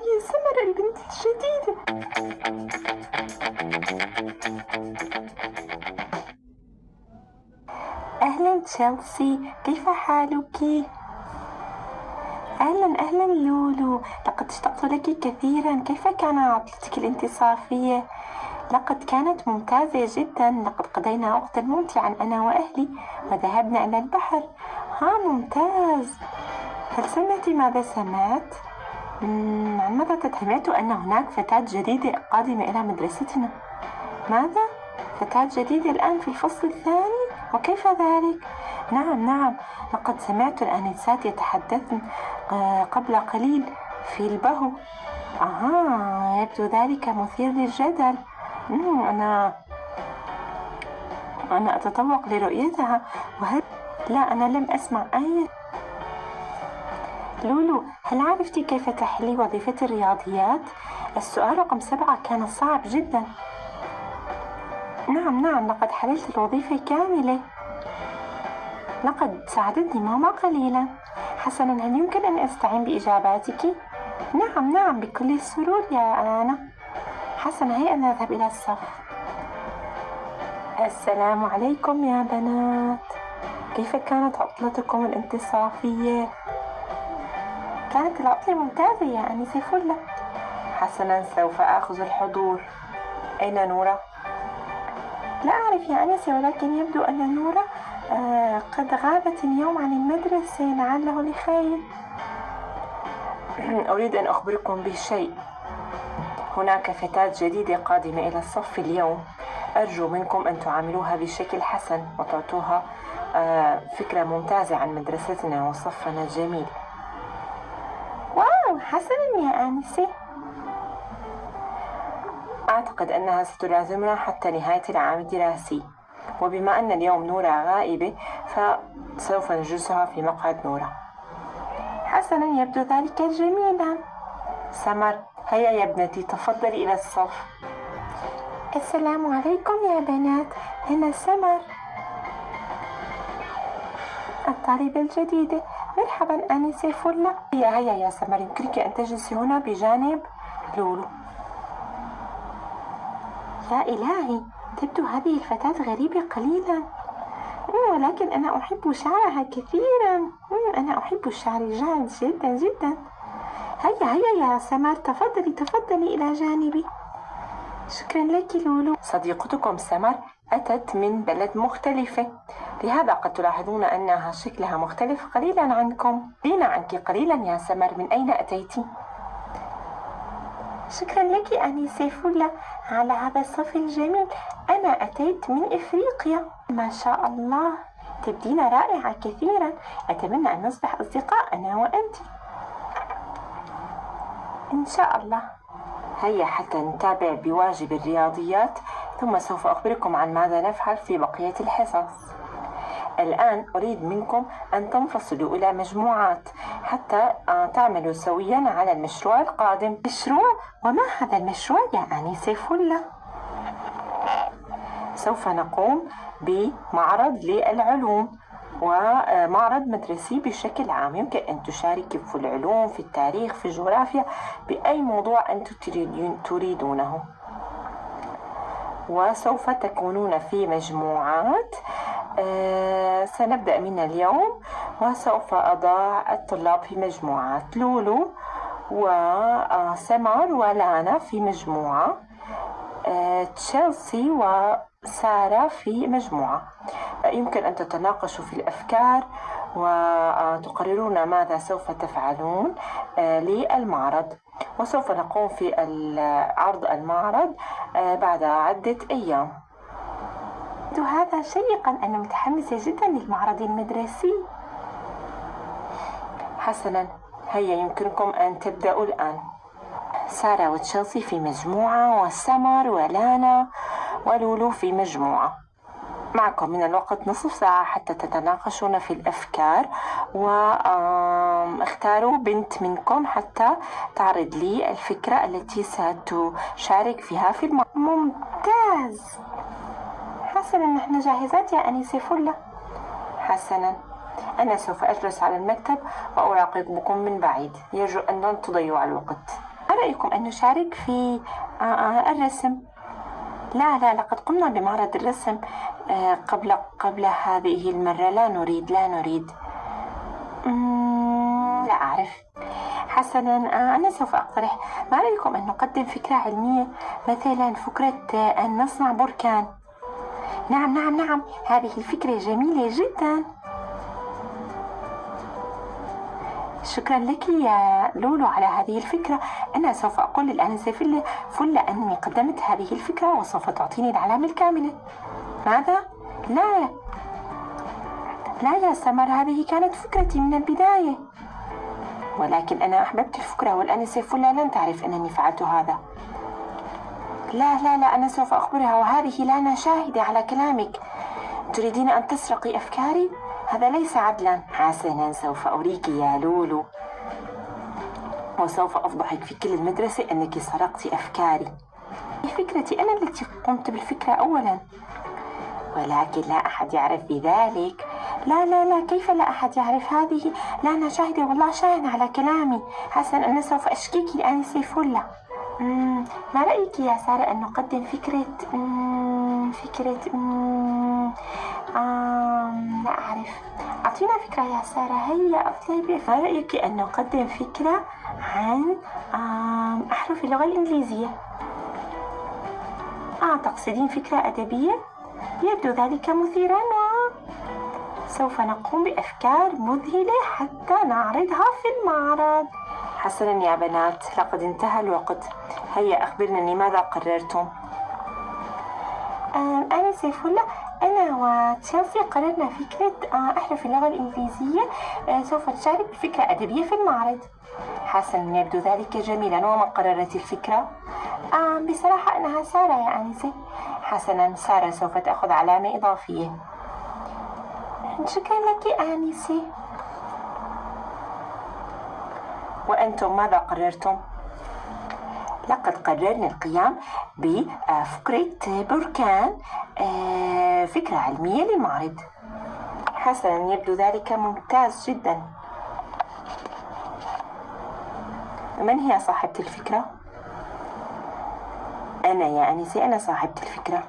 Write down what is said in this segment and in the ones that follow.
يا سمر البنت الجديدة. أهلا تشيلسي، كيف حالك؟ أهلا أهلا لولو، لقد اشتقت لك كثيرا. كيف كان عطلتك الانتصافية؟ لقد كانت ممتازة جدا، لقد قضينا وقتا ممتعا أنا وأهلي وذهبنا إلى البحر. ممتاز. هل سمعت ماذا سمعت؟ عن ماذا سمعت؟ أن هناك فتاة جديدة قادمة إلى مدرستنا. ماذا؟ فتاة جديدة الآن في الفصل الثاني؟ وكيف ذلك؟ نعم، لقد سمعت الآنسات يتحدثن قبل قليل في البهو. يبدو ذلك مثير للجدل. أنا أتطوق لرؤيتها. لا، أنا لم أسمع أي. لولو، هل عرفتي كيف تحلي وظيفة الرياضيات؟ السؤال رقم 7 كان صعب جدا. نعم، لقد حللت الوظيفة كاملة. لقد ساعدتني ماما قليلا. حسنا، هل يمكن أن أستعين بإجاباتك؟ نعم، بكل سرور يا آنا. حسنا، هيا نذهب إلى الصف. السلام عليكم يا بنات، كيف كانت عطلتكم الانتصافية؟ كانت العطلة ممتازة يا أنسة فلة. حسنا، سوف آخذ الحضور. أين نورة؟ لا أعرف يا أنسة، ولكن يبدو أن نورة قد غابت اليوم عن المدرسة، لعله لخير. أريد أن أخبركم بشيء. هناك فتاة جديدة قادمة إلى الصف اليوم. أرجو منكم أن تعاملوها بشكل حسن وتعطوها فكرة ممتازة عن مدرستنا وصفنا الجميل. واو، حسنا يا آنسة. أعتقد أنها ستلازمنا حتى نهاية العام الدراسي، وبما أن اليوم نورة غائبة فسوف نجلسها في مقعد نورة. حسنا، يبدو ذلك جميلا. سمر، هيا يا ابنتي، تفضلي إلى الصف. السلام عليكم يا بنات، أنا سمر الطالبة الجديدة. مرحبا آنسة فلة. هيا يا سمر، يمكنك أن تجلسي هنا بجانب لولو. يا إلهي، تبدو هذه الفتاة غريبة قليلا، ولكن أنا أحب شعرها كثيرا. أنا أحب الشعر الجاد جدا جدا. هيا يا سمر، تفضلي إلى جانبي. شكرا لك لولو. صديقتكم سمر أتت من بلد مختلفة، لهذا قد تلاحظون أنها شكلها مختلف قليلا عنكم. قليلا عنك قليلا يا سمر، من أين أتيت؟ شكرا لك أنسة فلة على هذا الصف الجميل. أنا أتيت من إفريقيا. ما شاء الله، تبدين رائعة كثيرا. أتمنى أن نصبح أصدقاء أنا وأنت إن شاء الله. هيا حتى نتابع بواجب الرياضيات، ثم سوف أخبركم عن ماذا نفعل في بقية الحصص. الآن أريد منكم أن تنفصلوا إلى مجموعات حتى تعملوا سويا على المشروع القادم. مشروع؟ وما هذا المشروع يا آنسة فلة؟ سوف نقوم بمعرض للعلوم ومعرض مدرسي بشكل عام. يمكن أن تشاركي في العلوم، في التاريخ، في الجغرافيا، بأي موضوع أنتم تريدونه. وسوف تكونون في مجموعات. سنبدأ من اليوم، وسوف أضع الطلاب في مجموعات. لولو وسمر ولانا في مجموعة، تشيلسي وسارة في مجموعة. يمكن أن تتناقشوا في الأفكار وتقررون ماذا سوف تفعلون للمعرض، وسوف نقوم في عرض المعرض بعد عدة أيام. هذا شيقا، أنا متحمسة جدا للمعرض المدرسي. حسنا، هيا يمكنكم أن تبدأوا الآن. سارة وتشيلسي في مجموعة، وسمر ولانا ولولو في مجموعة. معكم من الوقت نصف ساعة حتى تتناقشون في الأفكار، واختاروا بنت منكم حتى تعرض لي الفكرة التي ستشارك فيها في المعرض. ممتاز. حسنا، نحن جاهزات يا أنسة فلة. حسنا، أنا سوف أجلس على المكتب وأراقبكم من بعيد. يرجو أن لا تضيعوا الوقت. رأيكم أن نشارك في الرسم؟ لا، لقد قمنا بمعرض الرسم قبل هذه المرة. لا نريد. لا أعرف. حسنا، أنا سوف أقترح. ما رأيكم أن نقدم فكرة علمية، مثلا فكرة أن نصنع بركان؟ نعم، هذه الفكرة جميلة جدا. شكرا لك يا لولو على هذه الفكرة. أنا سوف أقول للآنسة فلة أنني قدمت هذه الفكرة وسوف تعطيني العلامة الكاملة. ماذا؟ لا يا سمر، هذه كانت فكرتي من البداية، ولكن أنا أحببت الفكرة والآنسة فلة لن تعرف أنني فعلت هذا. لا، أنا سوف أخبرها، وهذه لانا شاهدة على كلامك. تريدين أن تسرقي أفكاري؟ هذا ليس عدلا. حسنا، سوف أريك يا لولو، وسوف أفضحك في كل المدرسة أنك سرقت أفكاري. فكرتي أنا التي قمت بالفكرة أولا، ولكن لا أحد يعرف بذلك. لا، كيف لا أحد يعرف؟ هذه لانا شاهدة، والله شاهد على كلامي. حسنا، أنا سوف أشكيك الآنسة فلة. ما رأيك يا سارة أن نقدم فكرة لا أعرف. أعطينا فكرة يا سارة، هيا أطلبي. ما رأيك أن نقدم فكرة عن أحرف اللغة الإنجليزية؟ تقصدين فكرة أدبية؟ يبدو ذلك مثيرا، سوف نقوم بأفكار مذهلة حتى نعرضها في المعرض. حسنا يا بنات، لقد انتهى الوقت. هيا أخبرني ماذا قررتم؟ أنا سيفولة، أنا وتشيلسي قررنا فكرة أحرف اللغة الإنجليزية. سوف نشارك بفكرة أدبية في المعرض. حسنا، يبدو ذلك جميلا. ومن قررت الفكرة؟ بصراحة أنها سارة يا آنسة. حسنا، سارة سوف تأخذ علامة إضافية. شكرا لك آنسة. وأنتم ماذا قررتم؟ لقد قررنا القيام بفكرة بركان، فكرة علمية للمعرض. حسنا، يبدو ذلك ممتاز جدا. من هي صاحبة الفكرة؟ أنا يا أنسة، أنا صاحبة الفكرة.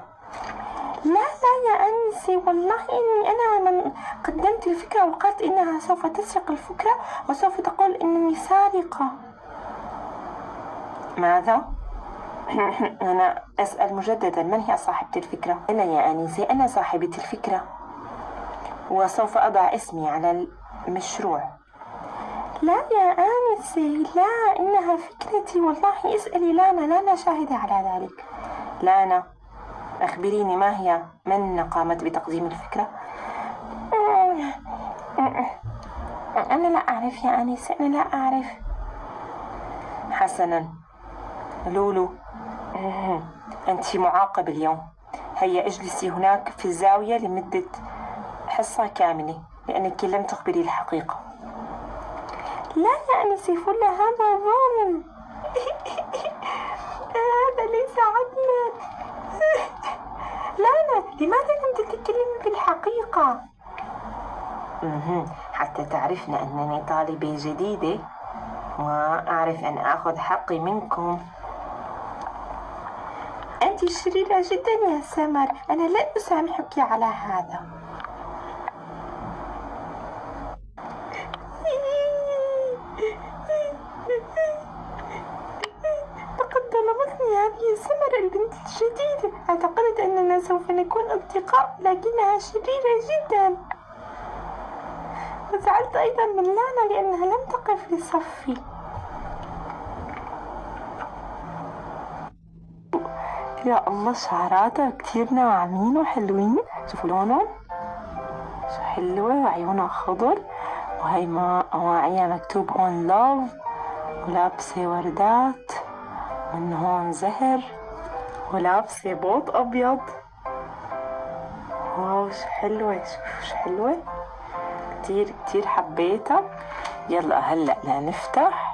لا يا أنسة، والله إني أنا من قدمت الفكرة وقالت إنها سوف تسرق الفكرة وسوف تقول إنني سارقة. ماذا؟ أنا أسأل مجددا، من هي صاحبة الفكرة؟ أنا يا أنسة، أنا صاحبة الفكرة، وسوف أضع اسمي على المشروع. لا يا آنسة، لا، إنها فكرتي والله. اسألي لانا شاهدة على ذلك. لانا، أخبريني من قامت بتقديم الفكرة؟ أنا لا أعرف يا آنسة، أنا لا أعرف. حسنا، لولو، أنت معاقبة اليوم. هيا اجلسي هناك في الزاوية لمدة حصة كاملة لأنك لم تخبري الحقيقة. لا يا آنسة فلة، هذا ظلم. هذا ليس عدلا. لا، لماذا لم تتكلمي بالحقيقة؟ حتى تعرفن أنني طالبة جديدة وأعرف أن أخذ حقي منكم. أنت شريرة جدا يا سمر، أنا لن أسامحك على هذا. لقد ظلمتني هذه سمر البنت الجديدة. اعتقدت أننا سوف نكون أصدقاء، لكنها شريرة جدا. وزعلت أيضا من لانا لأنها لم تقف لصفي. يا الله، شعراتها كتير ناعمين وحلوين. شوفوا لونهم شو حلوة، وعيونها خضر، وهي مواعيها مكتوب on love، ولابسة وردات، من هون زهر، ولابسة بوط أبيض. واو شو حلوة، شوفوا شو حلوة، كتير حبيتها. يلا هلأ لنفتح